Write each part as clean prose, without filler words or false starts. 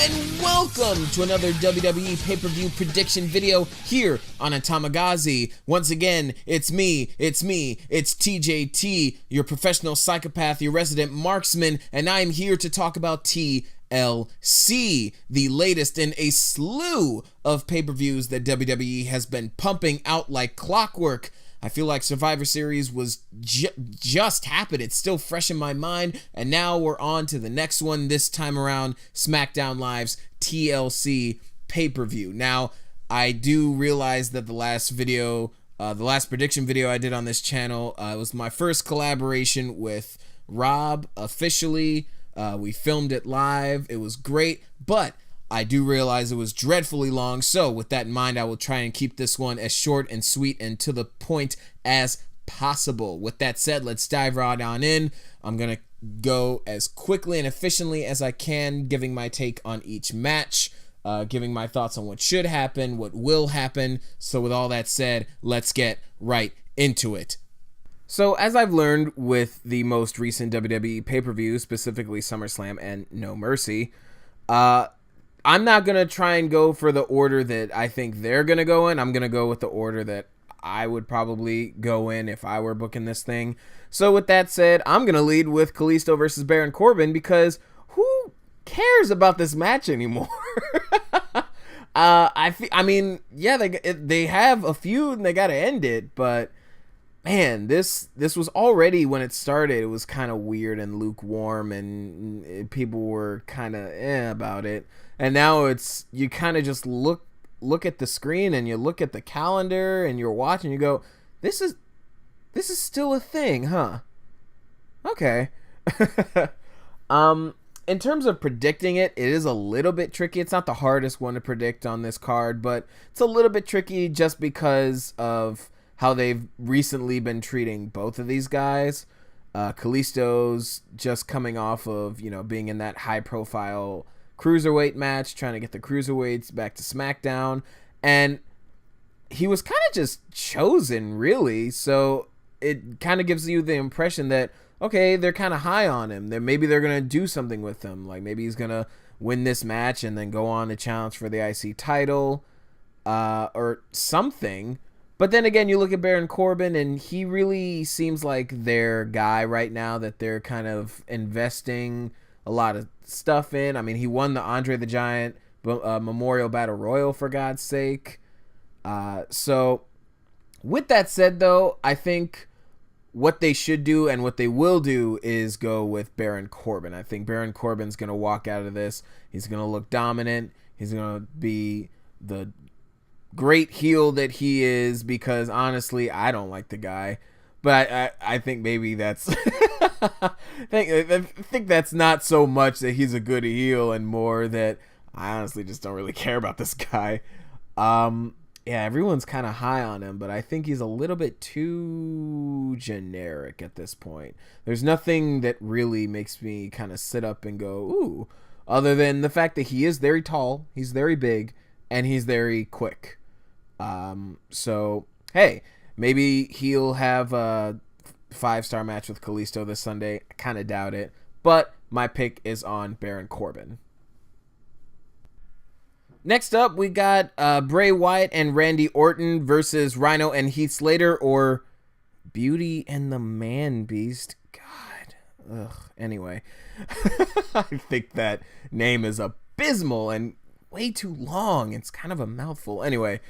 and welcome to another WWE pay-per-view prediction video here on Atamagazi. Once again, it's TJT, your professional psychopath, your resident marksman, and I'm here to talk about TLC, the latest in a slew of pay-per-views that WWE has been pumping out like clockwork. I feel like Survivor Series was just happened. It's still fresh in my mind. And now we're on to the next one. This time around, SmackDown Live's TLC pay-per-view. Now, I do realize that the last prediction video I did on this channel, it was my first collaboration with Rob officially. We filmed it live. It was great, but I do realize it was dreadfully long, so with that in mind, I will try and keep this one as short and sweet and to the point as possible. With that said, let's dive right on in. I'm going to go as quickly and efficiently as I can, giving my take on each match, giving my thoughts on what should happen, what will happen. So with all that said, let's get right into it. So as I've learned with the most recent WWE pay-per-view, specifically SummerSlam and No Mercy, I'm not going to try and go for the order that I think they're going to go in. I'm going to go with the order that I would probably go in if I were booking this thing. So with that said, I'm going to lead with Callisto versus Baron Corbin because who cares about this match anymore? I mean, yeah, they have a feud and they got to end it, but man, this was already, when it started, it was kind of weird and lukewarm and people were kind of about it. And now it's, you kind of just look at the screen and you look at the calendar and you're watching, you go, this is still a thing, huh? Okay. In terms of predicting it, it is a little bit tricky. It's not the hardest one to predict on this card, but it's a little bit tricky just because of how they've recently been treating both of these guys. Callisto's just coming off of, being in that high profile cruiserweight match, trying to get the cruiserweights back to SmackDown, and he was kind of just chosen, really, so it kind of gives you the impression that, okay, they're kind of high on him, that maybe they're going to do something with him, like maybe he's going to win this match and then go on to challenge for the IC title, or something. But then again, you look at Baron Corbin, and he really seems like their guy right now that they're kind of investing a lot of stuff in. I mean, he won the Andre the Giant Memorial Battle Royal, for God's sake. So with that said, though, I think what they should do and what they will do is go with Baron Corbin. I think Baron Corbin's going to walk out of this. He's going to look dominant. He's going to be the great heel that he is, because honestly, I don't like the guy. But I think maybe that's I think that's not so much that he's a good heel and more that I honestly just don't really care about this guy. Yeah, everyone's kind of high on him, but I think he's a little bit too generic at this point. There's nothing that really makes me kind of sit up and go, ooh, other than the fact that he is very tall, he's very big, and he's very quick. So, hey, maybe he'll have a 5-star match with Callisto this Sunday. I kind of doubt it, but my pick is on Baron Corbin. Next up, we got Bray Wyatt and Randy Orton versus Rhino and Heath Slater, or Beauty and the Man Beast. God. Ugh. Anyway, I think that name is abysmal and way too long. It's kind of a mouthful. Anyway,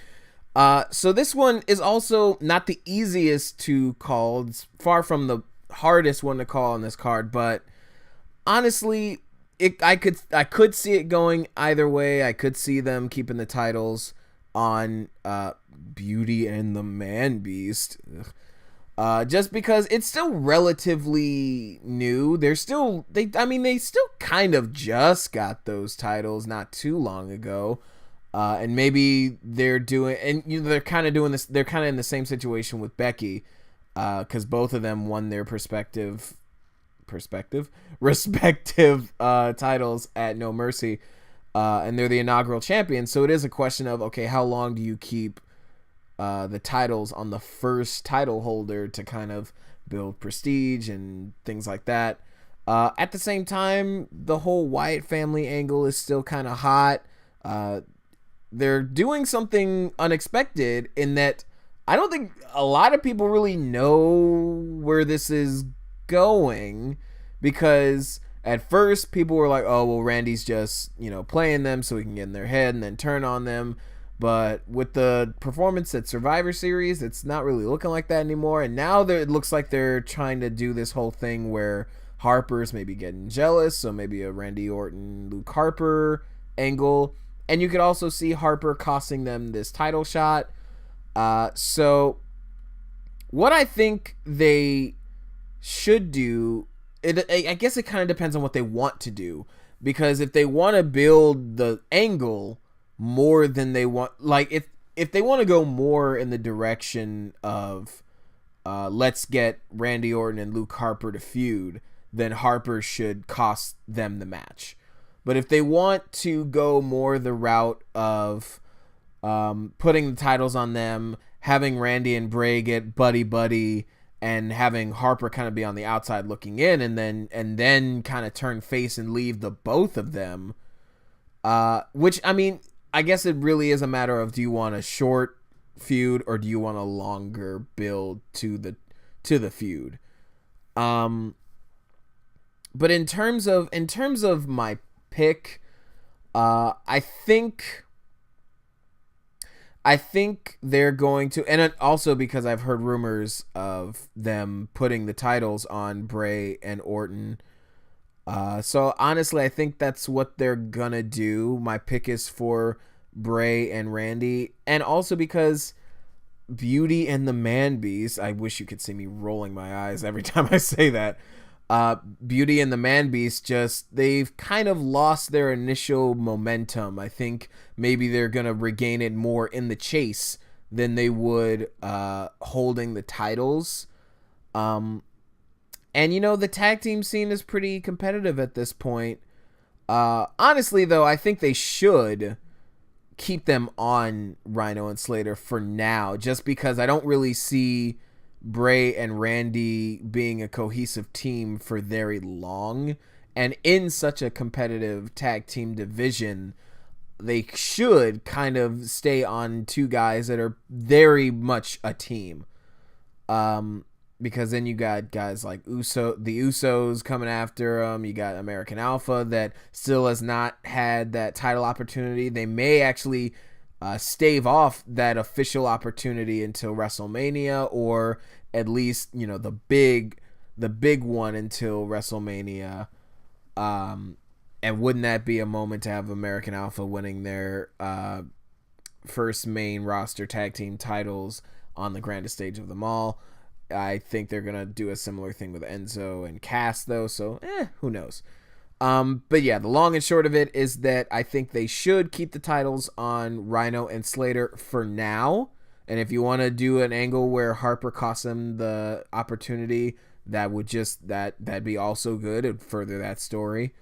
so this one is also not the easiest to call. It's far from the hardest one to call on this card, but honestly, I could see it going either way. I could see them keeping the titles on Beauty and the Man Beast, just because it's still relatively new. They still kind of just got those titles not too long ago. And maybe they're doing, and they're kind of doing this. They're kind of in the same situation with Becky, because both of them won their respective titles at No Mercy, and they're the inaugural champions. So it is a question of, okay, how long do you keep the titles on the first title holder to kind of build prestige and things like that? At the same time, the whole Wyatt family angle is still kind of hot. They're doing something unexpected in that I don't think a lot of people really know where this is going, because at first people were like, oh, well, Randy's just, playing them so he can get in their head and then turn on them. But with the performance at Survivor Series, it's not really looking like that anymore. And now it looks like they're trying to do this whole thing where Harper's maybe getting jealous. So maybe a Randy Orton, Luke Harper angle. And you could also see Harper costing them this title shot. So what I think they should do, I guess it kind of depends on what they want to do. Because if they want to build the angle more than they want, like if they want to go more in the direction of let's get Randy Orton and Luke Harper to feud, then Harper should cost them the match. But if they want to go more the route of putting the titles on them, having Randy and Bray get buddy, and having Harper kind of be on the outside looking in, and then kind of turn face and leave the both of them, which, I mean, I guess it really is a matter of, do you want a short feud or do you want a longer build to the feud? But in terms of my pick, I think they're going to, and also because I've heard rumors of them putting the titles on Bray and Orton. So honestly, I think that's what they're gonna do. My pick is for Bray and Randy, and also because Beauty and the Man Beast, I wish you could see me rolling my eyes every time I say that. Beauty and the Man Beast, they've kind of lost their initial momentum. I think maybe they're gonna regain it more in the chase than they would holding the titles. And the tag team scene is pretty competitive at this point. Honestly, though, I think they should keep them on Rhino and Slater for now, just because I don't really see Bray and Randy being a cohesive team for very long. And in such a competitive tag team division, they should kind of stay on two guys that are very much a team. Because then you got guys like the Usos coming after them. You got American Alpha that still has not had that title opportunity. They may actually stave off that official opportunity until WrestleMania, or at least the big one until WrestleMania. And wouldn't that be a moment to have American Alpha winning their first main roster tag team titles on the grandest stage of them all? I think they're going to do a similar thing with Enzo and Cass, though, so who knows. But yeah, the long and short of it is that I think they should keep the titles on Rhino and Slater for now. And if you want to do an angle where Harper costs them the opportunity, that'd be also good. It'd further that story.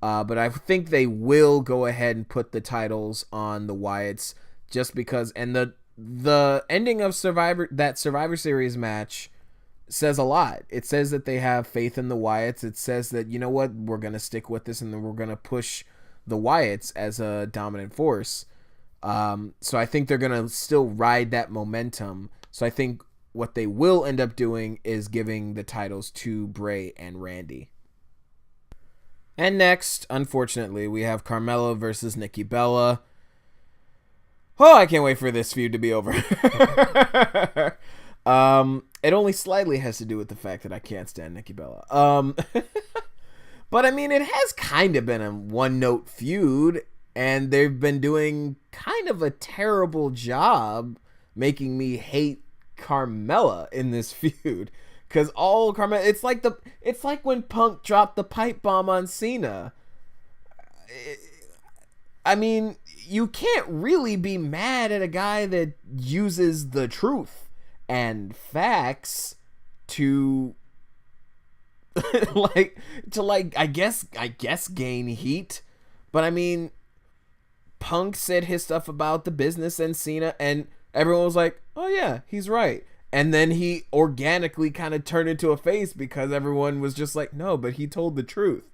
But I think they will go ahead and put the titles on the Wyatts, just because, and the ending of Survivor Series match says a lot. It says that they have faith in the Wyatts. It says that, we're going to stick with this, and then we're going to push the Wyatts as a dominant force. So I think they're going to still ride that momentum. So I think what they will end up doing is giving the titles to Bray and Randy. And next, unfortunately, we have Carmella versus Nikki Bella. Oh, I can't wait for this feud to be over. It only slightly has to do with the fact that I can't stand Nikki Bella. But I mean, it has kind of been a one-note feud, and they've been doing kind of a terrible job making me hate Carmella in this feud. Because all Carmella, it's like when Punk dropped the pipe bomb on Cena. I mean, you can't really be mad at a guy that uses the truth and facts to I guess gain heat. But I mean, Punk said his stuff about the business and Cena, and everyone was like, oh yeah, he's right. And then he organically kind of turned into a face because everyone was just like, no, but he told the truth.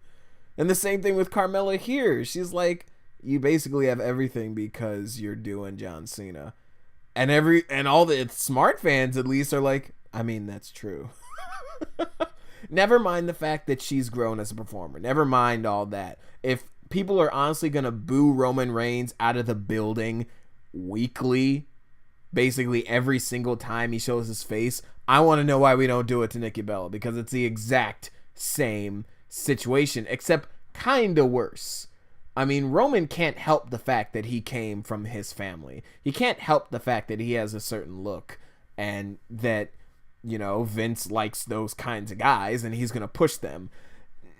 And the same thing with Carmella here. She's like, you basically have everything because you're doing John Cena. And all the smart fans at least are like, I mean, that's true. Never mind the fact that she's grown as a performer. Never mind all that. If people are honestly going to boo Roman Reigns out of the building weekly, basically every single time he shows his face, I want to know why we don't do it to Nikki Bella, because it's the exact same situation, except kind of worse. I mean, Roman can't help the fact that he came from his family. He can't help the fact that he has a certain look and that, you know, Vince likes those kinds of guys and he's going to push them.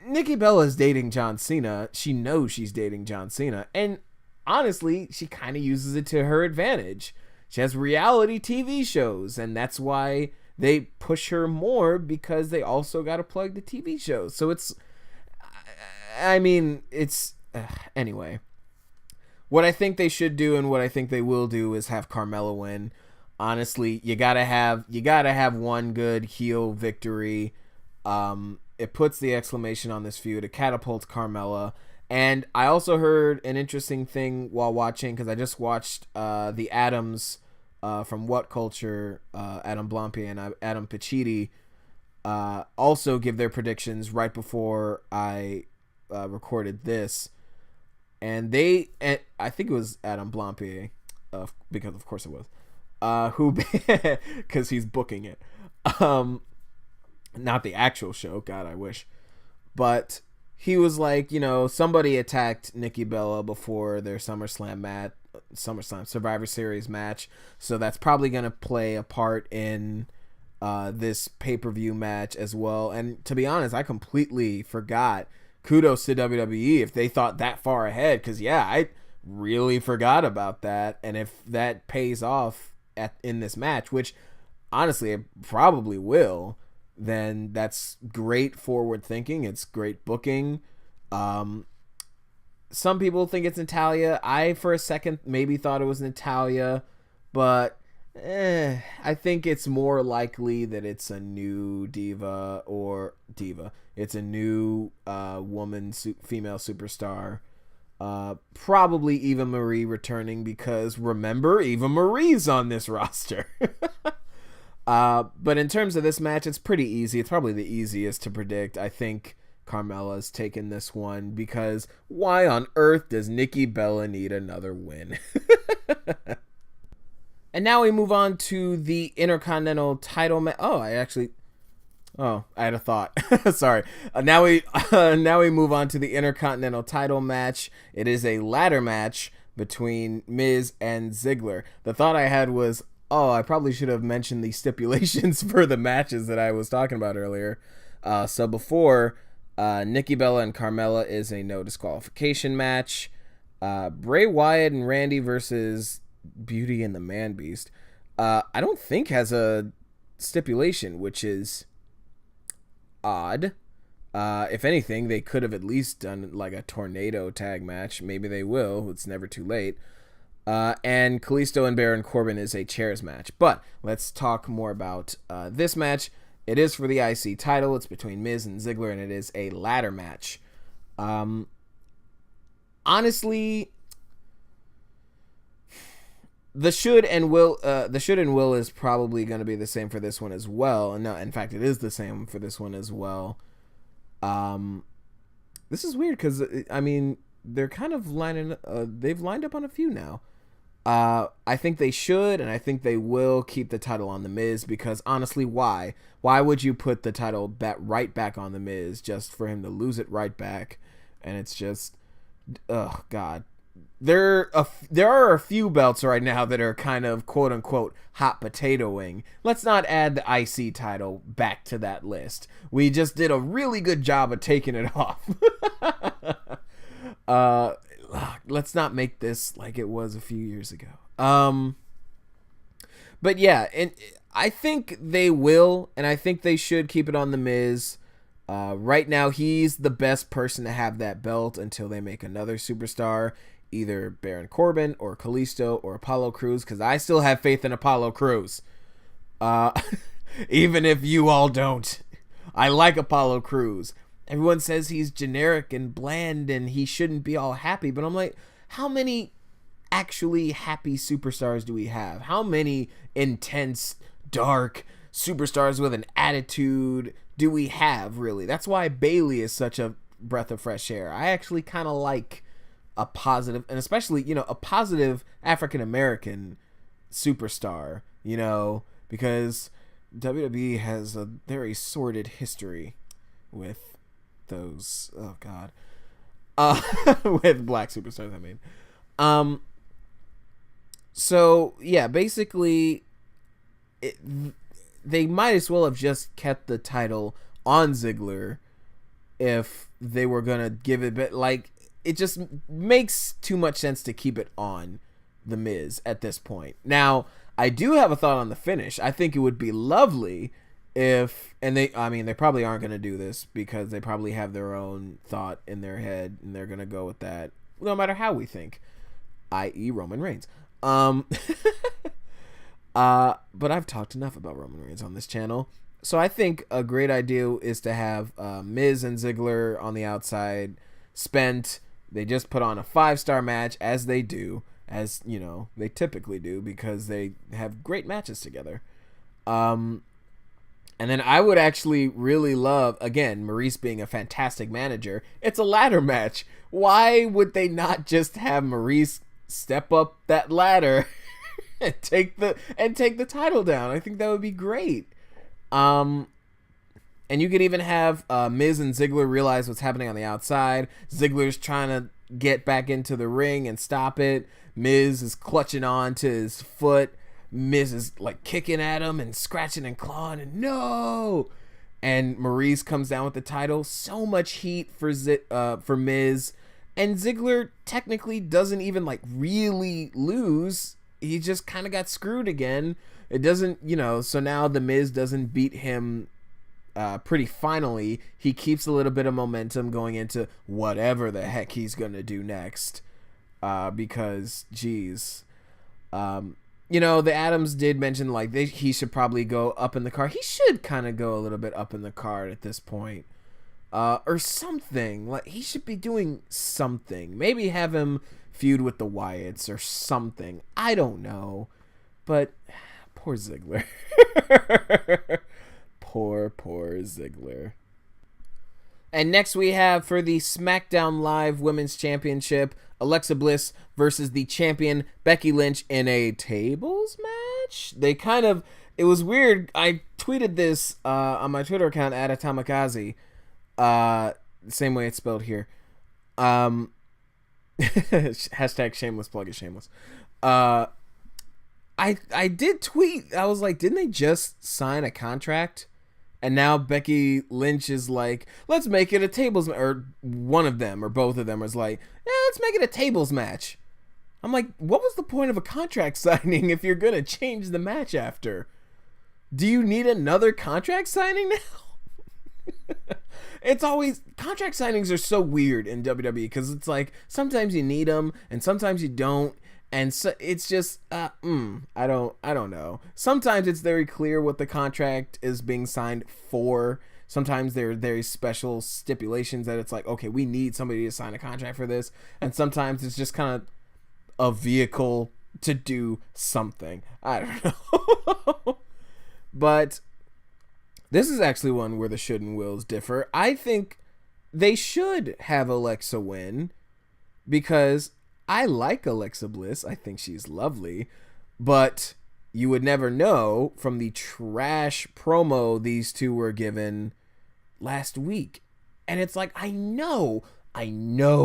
Nikki Bella is dating John Cena. She knows she's dating John Cena. And honestly, she kind of uses it to her advantage. She has reality TV shows, and that's why they push her more, because they also got to plug the TV shows. So it's, I mean, it's, anyway. What I think they should do and what I think they will do is have Carmella win. Honestly, you gotta have one good heel victory. It puts the exclamation on this feud. It catapults Carmella. And I also heard an interesting thing while watching, because I just watched the Adams from What Culture, Adam Blampier and Adam Pacitti, also give their predictions right before I recorded this. And I think it was Adam Blampier, because of course it was, who, because he's booking it. Not the actual show, God, I wish. But he was like, you know, somebody attacked Nikki Bella before their SummerSlam Survivor Series match, so that's probably going to play a part in this pay-per-view match as well. And to be honest, I completely forgot. Kudos to WWE if they thought that far ahead, because yeah, I really forgot about that. And if that pays off in this match, which honestly it probably will, then that's great forward thinking. It's great booking. Some people think it's Natalya. I, for a second, maybe thought it was Natalya, but I think it's more likely that it's a new diva. It's a new female superstar. Probably Eva Marie returning, because remember, Eva Marie's on this roster. But in terms of this match, it's pretty easy. It's probably the easiest to predict. I think Carmella's taken this one, because why on earth does Nikki Bella need another win? And now we move on to the Intercontinental title match. I had a thought. Sorry. Now we move on to the Intercontinental title match. It is a ladder match between Miz and Ziggler. The thought I had was, I probably should have mentioned the stipulations for the matches that I was talking about earlier. So before, Nikki Bella and Carmella is a no disqualification match. Bray Wyatt and Randy versus Beauty and the Man Beast, I don't think has a stipulation, which is odd. If anything, they could have at least done like a tornado tag match. Maybe they will. It's never too late. And Callisto and Baron Corbin is a chairs match. But let's talk more about this match. It is for the IC title. It's between Miz and Ziggler, and it is a ladder match. Honestly, the should and will is probably going to be the same for this one as well. No, in fact, it is the same for this one as well. This is weird because I mean, they're kind of they've lined up on a few now. I think they should, and I think they will keep the title on The Miz, because honestly, why? Why would you put the title right back on The Miz just for him to lose it right back? And it's just, oh God. There are a few belts right now that are kind of quote unquote hot potatoing. Let's not add the IC title back to that list. We just did a really good job of taking it off. Let's not make this like it was a few years ago. But yeah, and I think they will, and I think they should keep it on The Miz. Right now, he's the best person to have that belt until they make another superstar, either Baron Corbin or Callisto or Apollo Crews, because I still have faith in Apollo Crews. Uh, even if you all don't. I like Apollo Crews. Everyone says he's generic and bland and he shouldn't be all happy, but I'm like, how many actually happy superstars do we have? How many intense, dark superstars with an attitude do we have, really? That's why Bayley is such a breath of fresh air. I actually kind of like a positive, and especially, a positive African-American superstar, because WWE has a very sordid history with those, oh god, with black superstars, I mean. So yeah, basically they might as well have just kept the title on Ziggler if they were gonna give it, but like, it just makes too much sense to keep it on The Miz at this point. Now, I do have a thought on the finish. I think it would be lovely if, and they probably aren't going to do this because they probably have their own thought in their head and they're going to go with that no matter how we think, i.e. Roman Reigns. But I've talked enough about Roman Reigns on this channel. So I think a great idea is to have Miz and Ziggler on the outside, spent. They just put on a 5-star match, as they do, as they typically do, because they have great matches together. And then I would actually really love, again, Maurice being a fantastic manager, it's a ladder match. Why would they not just have Maurice step up that ladder and take the title down? I think that would be great. And you could even have Miz and Ziggler realize what's happening on the outside. Ziggler's trying to get back into the ring and stop it. Miz is clutching on to his foot. Miz is like kicking at him and scratching and clawing, and no! And Maurice comes down with the title. So much heat for Miz. And Ziggler technically doesn't even like really lose. He just kind of got screwed again. It doesn't, so now the Miz doesn't beat him pretty finally. He keeps a little bit of momentum going into whatever the heck he's gonna do next, because geez, the Adams did mention like he should probably go up in the card. He should kind of go a little bit up in the card at this point, or something. Like, he should be doing something. Maybe have him feud with the Wyatts or something. I don't know, but poor Ziggler. Poor Ziggler. And next we have, for the SmackDown Live Women's Championship, Alexa Bliss versus the champion Becky Lynch in a tables match. It was weird. I tweeted this on my Twitter account at Atomikaze. Same way it's spelled here. Hashtag shameless plug is shameless. I did tweet. I was like, didn't they just sign a contract? And now Becky Lynch is like, let's make it a tables match. Or one of them or both of them was like, yeah, let's make it a tables match. I'm like, what was the point of a contract signing if you're going to change the match after? Do you need another contract signing now? It's always, contract signings are so weird in WWE because it's like sometimes you need them and sometimes you don't. And so it's just, I don't know. Sometimes it's very clear what the contract is being signed for. Sometimes there are very special stipulations that it's like, okay, we need somebody to sign a contract for this. And sometimes it's just kind of a vehicle to do something. I don't know. But this is actually one where the should and wills differ. I think they should have Alexa win because I like Alexa Bliss. I think she's lovely. But you would never know from the trash promo these two were given last week. And it's like, I know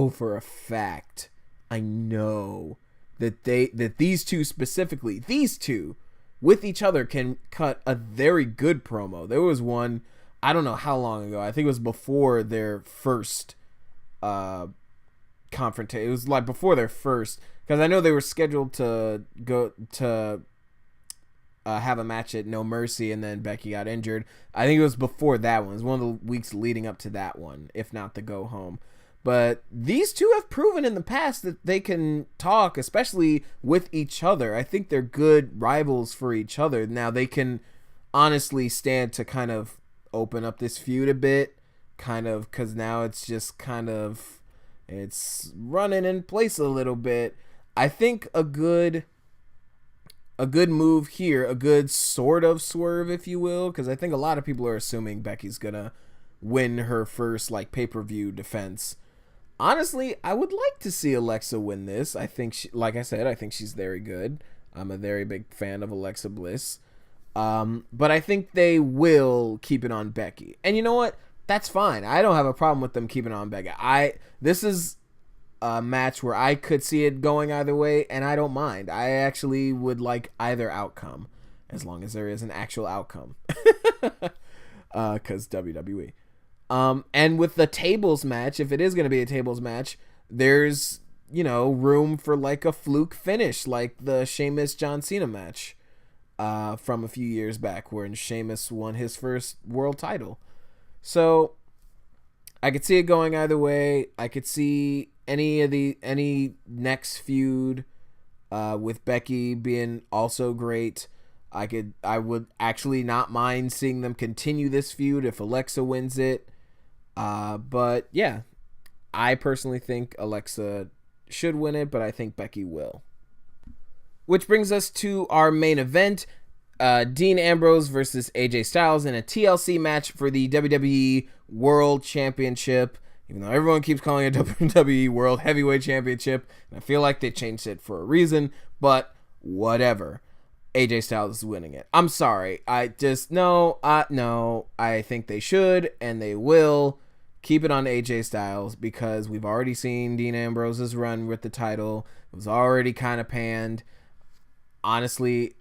for a fact, that these two specifically, these two with each other can cut a very good promo. There was one, I don't know how long ago. I think it was before their first confrontation. It was like before their first, because I know they were scheduled to go to have a match at No Mercy, and then Becky got injured. I think it was before that one. It was one of the weeks leading up to that one, if not the go home. But these two have proven in the past that they can talk, especially with each other. I think they're good rivals for each other. Now they can honestly stand to kind of open up this feud a bit, kind of, because now it's just kind of, it's running in place a little bit. I think a good move here, a good sort of swerve, if you will, because I think a lot of people are assuming Becky's gonna win her first like pay-per-view defense. Honestly, I would like to see Alexa win this. I think like I said, I think she's very good. I'm a very big fan of Alexa Bliss. But I think they will keep it on Becky. And you know what? That's fine. I don't have a problem with them keeping it on Becky. This is a match where I could see it going either way, and I don't mind. I actually would like either outcome, as long as there is an actual outcome. Because WWE. And with the tables match, if it is going to be a tables match, there's, room for like a fluke finish, like the Sheamus John Cena match from a few years back, where Sheamus won his first world title. So I could see it going either way. I could see any next feud with Becky being also great. I would actually not mind seeing them continue this feud if Alexa wins it. But yeah, I personally think Alexa should win it, but I think Becky will. Which brings us to our main event, Dean Ambrose versus AJ Styles in a TLC match for the WWE World Championship, even though everyone keeps calling it WWE World Heavyweight Championship, and I feel like they changed it for a reason, but whatever. AJ Styles is winning it. I'm sorry. I think they should, and they will keep it on AJ Styles, because we've already seen Dean Ambrose's run with the title. It was already kind of panned. Honestly,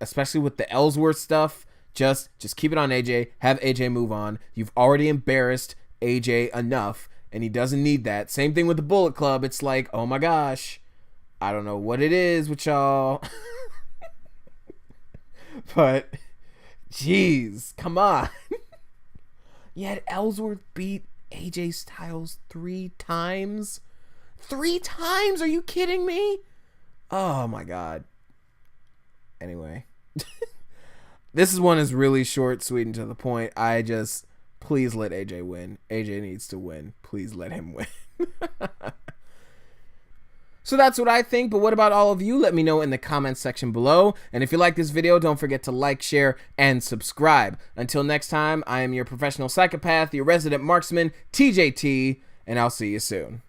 especially with the Ellsworth stuff, just keep it on AJ. Have AJ move on. You've already embarrassed AJ enough, and he doesn't need that. Same thing with the Bullet Club. It's like, oh my gosh, I don't know what it is with y'all. But, jeez, come on. Yet Ellsworth beat AJ Styles 3 times? 3 times? Are you kidding me? Oh my god. Anyway. This one is really short, sweet, and to the point. Please let AJ win. AJ needs to win. Please let him win. So that's what I think, but what about all of you? Let me know in the comments section below. And if you like this video, don't forget to like, share, and subscribe. Until next time, I am your professional psychopath, your resident marksman, TJT, and I'll see you soon.